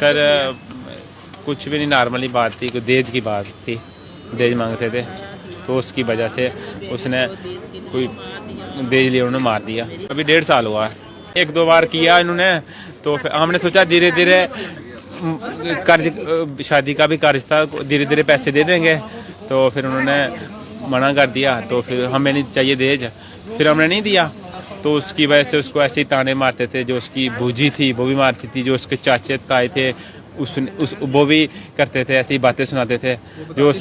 Sir कुछ भी नहीं, नॉर्मली बात थी, कोई दहेज की बात थी, दहेज मांगते थे तो उसकी वजह से उसने कोई दहेज लिया, उन्होंने मार दिया। अभी 1.5 साल हुआ है, 1-2 बार किया इन्होंने, तो हमने सोचा धीरे धीरे कर्ज, शादी का भी कर्ज था, धीरे धीरे पैसे दे देंगे, तो फिर उन्होंने मना कर दिया। तो फिर हमें नहीं चाहिए दहेज, फिर हमने नहीं दिया, तो उसकी वजह से उसको ऐसे ही ताने मारते थे। जो उसकी बूजी थी वो भी मारती थी, जो उसके चाचे ताए थे वो भी करते थे, ऐसी बातें सुनाते थे। जो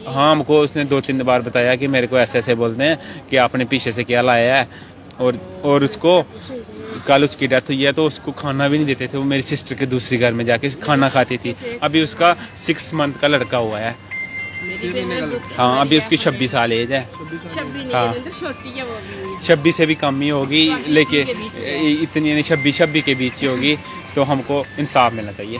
हाँ, हमको उसने 2-3 बार बताया कि मेरे को ऐसे ऐसे बोलते हैं कि आपने पीछे से क्या लाया है, और उसको कल उसकी डेथ हुई है तो उसको खाना भी नहीं देते थे। वो मेरी सिस्टर के दूसरी घर में जाके खाना खाती थी। अभी उसका 6 मंथ का लड़का हुआ है। हाँ, अभी उसकी 26 साल एज है। हाँ, 26 से भी कम ही होगी, लेकिन इतनी नहीं, 26 के बीच ही होगी। तो हमको इंसाफ मिलना चाहिए।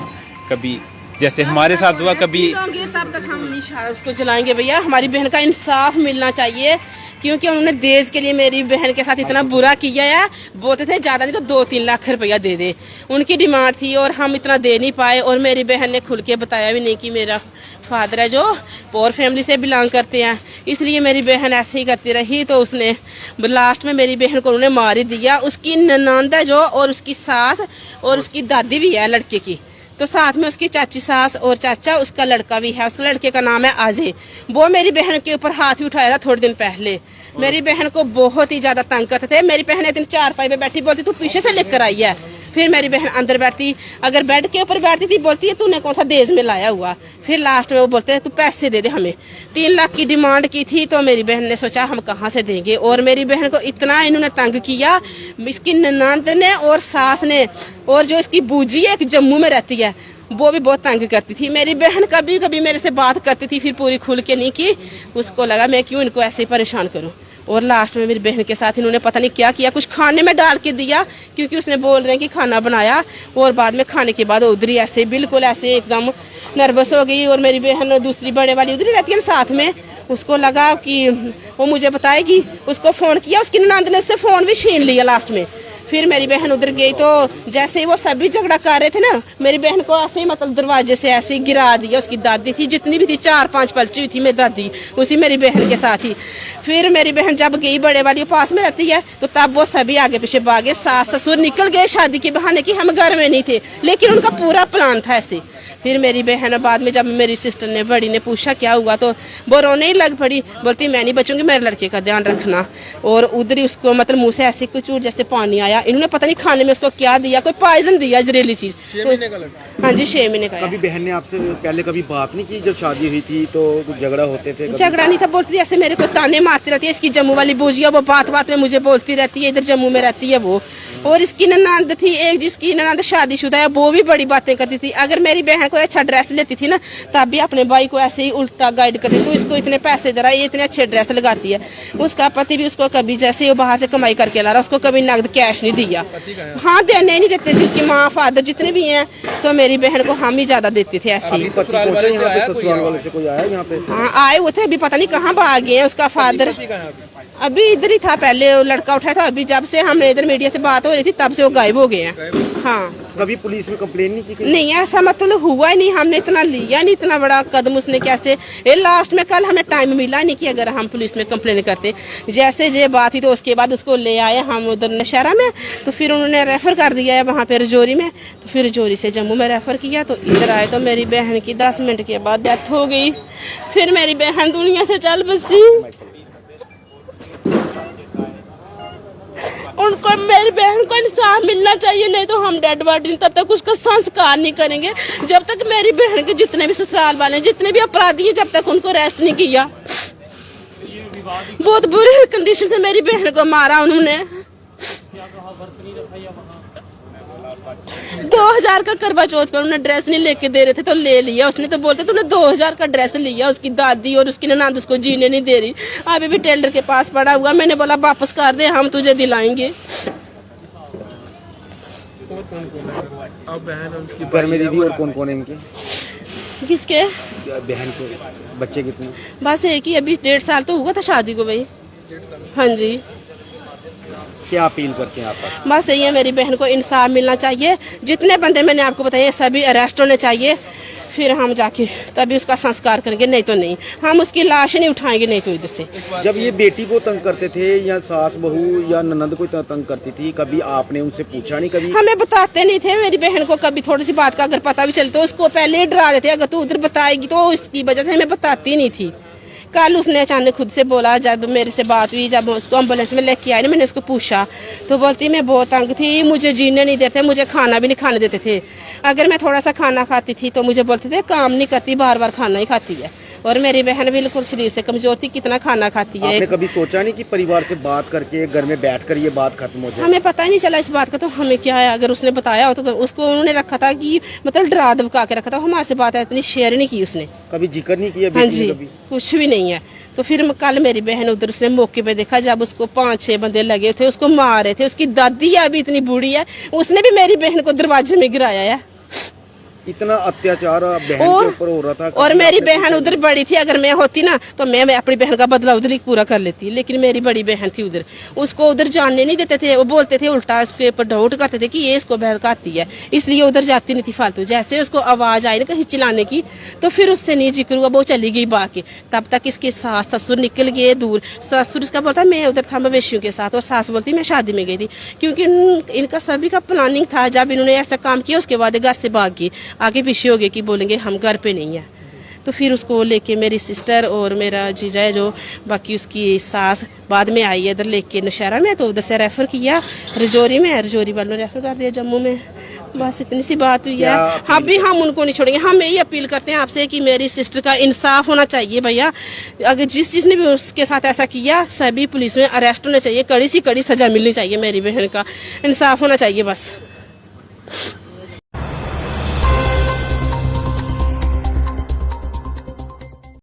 कभी जैसे हमारे साथ हुआ, कभी तब तक हम नहीं उसको चलाएंगे भैया। हमारी बहन का इंसाफ मिलना चाहिए, क्योंकि उन्होंने देश के लिए मेरी बहन के साथ इतना बुरा किया है। बोलते थे ज्यादा नहीं तो 2-3 लाख रुपया दे दे, उनकी डिमांड थी, और हम इतना दे नहीं पाए। और मेरी बहन ने खुल के बताया भी नहीं कि मेरा फादर है जो पोर फैमिली से बिलोंग करते हैं, इसलिए मेरी बहन ऐसे ही करती रही। तो उसने लास्ट में मेरी बहन को उन्होंने मार ही दिया। उसकी ननंद है जो, और उसकी सास और उसकी दादी भी है लड़के की, तो साथ में उसकी चाची सास और चाचा, उसका लड़का भी है। उस लड़के का नाम है अजय। वो मेरी बहन के ऊपर हाथ भी उठाया था थोड़े दिन पहले। मेरी बहन को बहुत ही ज्यादा तंग करते थे। मेरी बहन एक दिन चारपाई पे बैठी, बोलती तू पीछे से लेकर आई है। फिर मेरी बहन अंदर बैठती, अगर बेड के ऊपर बैठती थी, बोलती है तूने कौन सा दहेज में लाया हुआ। फिर लास्ट में वो बोलते हैं तू पैसे दे दे हमें। 3 लाख की डिमांड की थी, तो मेरी बहन ने सोचा हम कहाँ से देंगे। और मेरी बहन को इतना इन्होंने तंग किया, इसकी ननंद ने और सास ने, और जो इसकी बूजी है एक जम्मू में रहती है, वो भी बहुत तंग करती थी। मेरी बहन कभी कभी मेरे से बात करती थी, फिर पूरी खुल के नहीं की। उसको लगा मैं क्यों इनको ऐसे ही परेशान करूं। और लास्ट में मेरी बहन के साथ इन्होंने पता नहीं क्या किया, कुछ खाने में डाल के दिया, क्योंकि उसने बोल रहे हैं कि खाना बनाया। और बाद में खाने के बाद उधर ही ऐसे बिल्कुल ऐसे एकदम नर्वस हो गई। और मेरी बहन दूसरी बड़े वाली उधर ही रहती है साथ में, उसको लगा कि वो मुझे बताएगी। उसको फोन किया, उसकी ननद ने उससे फोन भी छीन लिया लास्ट में। फिर मेरी बहन उधर गई, तो जैसे ही वो सभी झगड़ा कर रहे थे ना, मेरी बहन को ऐसे ही मतलब दरवाजे से ऐसे ही गिरा दिया। उसकी दादी थी, जितनी भी थी 4-5 पलची हुई थी मेरी दादी, उसी मेरी बहन के साथ ही। फिर मेरी बहन जब गई, बड़े वाली पास में रहती है, तो तब वो सभी आगे पीछे भागे। सास ससुर निकल गए शादी के बहाने की, हम घर में नहीं थे, लेकिन उनका पूरा प्लान था ऐसे। फिर मेरी बहन बाद में जब मेरी सिस्टर ने बड़ी ने पूछा क्या हुआ, तो वो रोने ही लग पड़ी, बोलती मैं नहीं बचूंगी, मेरे लड़के का ध्यान रखना। और उधर ही उसको मतलब मुंह से ऐसे कुछ जैसे पानी आया। इन्होंने पता नहीं खाने में उसको क्या दिया, कोई पॉइजन दिया, जहरीली चीज। 6 महीने का लड़का? हाँ जी, 6 महीने का। कभी बहन ने आपसे पहले कभी बात नहीं की? जब शादी हुई थी तो कुछ झगड़ा होते थे? झगड़ा नहीं था, बोलती थी ऐसे मेरे को ताने मारती रहती है। इसकी जम्मू वाली बूजिया, वो बात बात में मुझे बोलती रहती है, इधर जम्मू में रहती है वो। और इसकी ननंद थी एक, जिसकी ननंद शादीशुदा है, वो भी बड़ी बातें करती थी। अगर मेरी बहन को अच्छा ड्रेस लेती थी ना, तब भी अपने भाई को ऐसे ही उल्टा गाइड करती थी, तो इसको इतने पैसे दे रहा है, ये इतने अच्छे ड्रेस लगाती है। उसका पति भी उसको कभी, जैसे वो बाहर से कमाई करके ला रहा, उसको कभी नगद कैश नहीं दिया। हाँ, देने नहीं देते थे। उसकी माँ फादर जितने भी हैं, तो मेरी बहन को हम ही ज्यादा देते थे ऐसे ही। हाँ, आए हुए थे, अभी पता नहीं कहाँ भाग गए हैं। उसका फादर अभी इधर ही था, पहले लड़का उठाया था, अभी जब से हमने इधर मीडिया से बात हो रही थी तब से वो गायब हो गए हैं। हाँ, कभी पुलिस में कंप्लेन नहीं की? नहीं, ऐसा मतलब हुआ ही नहीं। हमने इतना लिया नहीं, इतना बड़ा कदम उसने कैसे। ये लास्ट में कल हमें टाइम मिला नहीं कि अगर हम पुलिस में कंप्लेन करते। जैसे ये बात हुई तो उसके बाद उसको ले आए हम उधर नशहरा में, तो फिर उन्होंने रेफर कर दिया है वहाँ पे रजौरी में। तो फिर रजौरी से जम्मू में रेफर किया, तो इधर आए तो मेरी बहन की 10 मिनट के बाद डेथ हो गई। फिर मेरी बहन दुनिया से चल बसी। उनको, मेरी बहन को इंसाफ मिलना चाहिए, नहीं तो हम डेड बॉडी तब तक उसका संस्कार नहीं करेंगे, जब तक मेरी बहन के जितने भी ससुराल वाले, जितने भी अपराधी हैं, जब तक उनको अरेस्ट नहीं किया। बहुत बुरी कंडीशन से मेरी बहन को मारा उन्होंने। 2000 का करवा चौथ पर उन्हें ड्रेस नहीं लेके दे रहे थे, तो ले लिया उसने। तो बोलते तूने 2000 का ड्रेस लिया। उसकी दादी और उसकी ननद उसको जीने नहीं दे रही, अभी भी टेलर के पास पड़ा हुआ। मैंने बोला वापस कर दे, हम तुझे दिलाएंगे। घर में दीदी और कौन कौन है इनके? किसके? बहन के बच्चे कितने? बस एक ही, अभी 1.5 साल तो हुआ था शादी को भाई। हाँ जी। क्या अपील करते हैं आप? बस यही है, मेरी बहन को इंसाफ मिलना चाहिए। जितने बंदे मैंने आपको बताए सभी अरेस्ट होने चाहिए, फिर हम जाके तभी उसका संस्कार करेंगे, नहीं तो नहीं। हम उसकी लाश नहीं उठाएंगे, नहीं तो इधर से। जब ये बेटी को तंग करते थे या सास बहू या ननद को तंग करती थी, कभी आपने उनसे पूछा नहीं? कभी हमें बताते नहीं थे। मेरी बहन को कभी थोड़ी सी बात का अगर पता भी चले तो उसको पहले ही डरा देते, अगर तू उधर बताएगी तो इसकी वजह से हमें बताती नहीं थी। कल उसने अचानक खुद से बोला, जब मेरे से बात हुई, जब उसको एम्बुलेंस में लेके आए ना, मैंने उसको पूछा तो बोलती मैं बहुत तंग थी, मुझे जीने नहीं देते, मुझे खाना भी नहीं खाने देते थे। अगर मैं थोड़ा सा खाना खाती थी तो मुझे बोलते थे काम नहीं करती, बार बार खाना ही खाती है। और मेरी बहन बिल्कुल शरीर से कमजोर थी, कितना खाना खाती है। आपने कभी सोचा नहीं कि परिवार से बात करके घर में बैठकर ये बात खत्म हो जाए? हमें पता ही नहीं चला इस बात का, तो हमें क्या है। अगर उसने बताया हो तो उसको उन्होंने रखा था कि मतलब डरा धमका के रखा था, हमारे से बात इतनी शेयर नहीं की उसने। कभी जिक्र नहीं किया हाँ बेटी जी, ने कभी? कुछ भी नहीं है। तो फिर कल मेरी बहन उधर उसने मौके पे देखा, जब उसको 5-6 बंदे लगे थे, उसको मार रहे थे। उसकी दादी है अभी इतनी बूढ़ी है, उसने भी मेरी बहन को दरवाजे में गिराया है। इतना अत्याचार बहन के ऊपर हो रहा था। और मेरी बहन उधर बड़ी थी, अगर मैं होती ना तो मैं अपनी बहन का बदला उधर ही पूरा कर लेती। लेकिन मेरी बड़ी बहन थी उधर, उसको उधर जाने नहीं देते थे। वो बोलते थे उल्टा उसके ऊपर डाउट करते थे कि ये इसको बहकाती है, इसलिए उधर जाती नहीं थी फालतू। जैसे उसको आवाज आई ना कहीं चिल्लाने की, तो फिर उससे नहीं जिक्र हुआ, वो चली गई बाकी। तब तक इसके सास ससुर निकल गए दूर। ससुर इसका बोलता मैं उधर था मवेशियों के साथ, और सास बोलती मैं शादी में गई थी। क्योंकि इनका सभी का प्लानिंग था, जब इन्होंने ऐसा काम किया उसके बाद घर से भाग गई, आगे पीछे हो गए कि बोलेंगे हम घर पे नहीं है। तो फिर उसको लेके मेरी सिस्टर और मेरा जीजा है जो, बाकी उसकी सास बाद में आई है इधर लेके नौशहरा में, तो उधर से रेफर किया रजौरी में, रजौरी वालों ने रेफर कर दिया जम्मू में। बस इतनी सी बात हुई है। हम भी हम उनको नहीं छोड़ेंगे। हम यही अपील करते हैं आपसे कि मेरी सिस्टर का इंसाफ होना चाहिए भैया। अगर जिस चीज ने भी उसके साथ ऐसा किया, सभी पुलिस में अरेस्ट होने चाहिए, कड़ी सी कड़ी सजा मिलनी चाहिए। मेरी बहन का इंसाफ होना चाहिए बस।